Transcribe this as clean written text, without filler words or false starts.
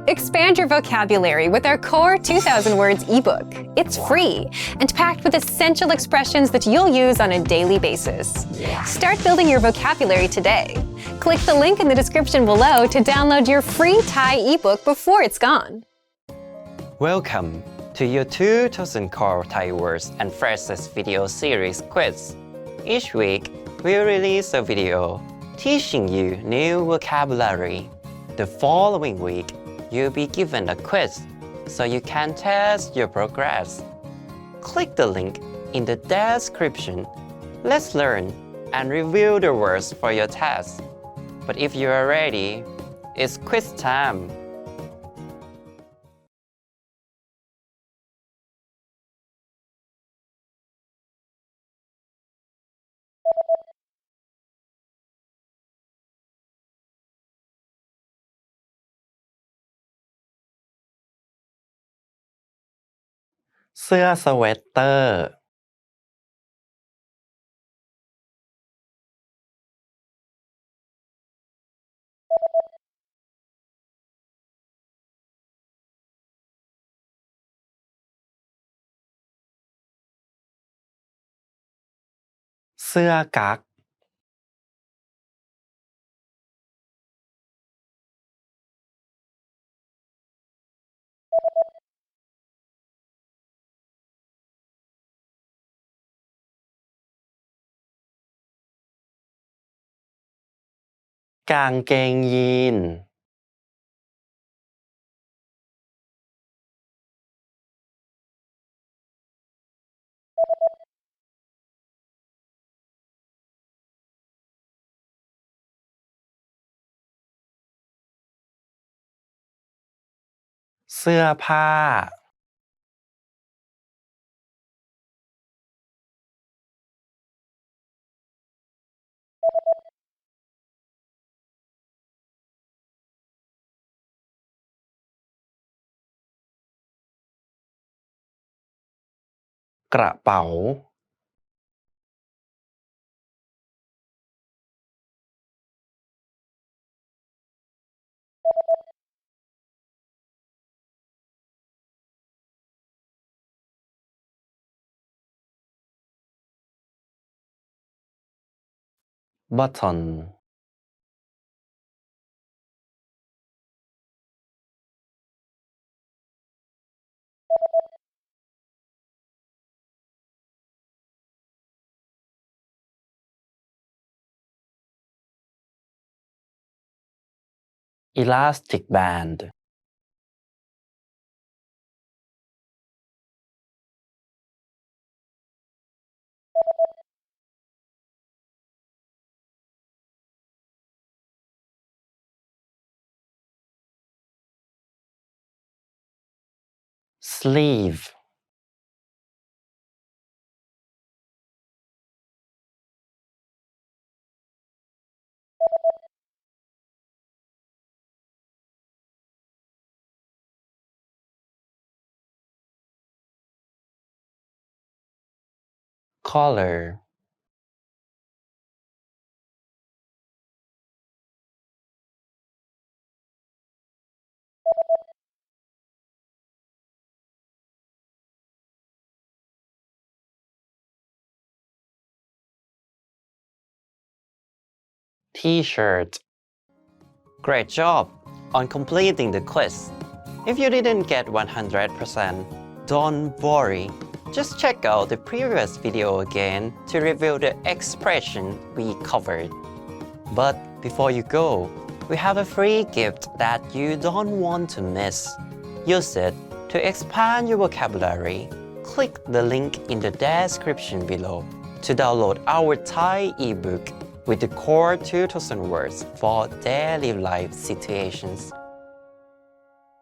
Expand your vocabulary with our Core 2000 Words ebook. It's free and packed with essential expressions that you'll use on a daily basis. Start building your vocabulary today. Click the link in the description below to download your free Thai ebook before it's gone. Welcome to your 2000 Core Thai Words and Phrases video series quiz. Each week, we'll release a video teaching you new vocabulary. The following week, you'll be given a quiz so you can test your progress. Click the link in the description. Let's learn and review the words for your test. But if you are ready, it's quiz time. Sweater.กั๊ก กางเกงยีน เสื้อผ้า กระเป๋า button elastic band sleeve collar T-shirt. Great job on completing the quiz. If you didn't get 100%, don't worry. Just check out the previous video again to review the expression we covered. But before you go, we have a free gift that you don't want to miss. Use it to expand your vocabulary. Click the link in the description below to download our Thai ebook with the core 2000 words for daily life situations.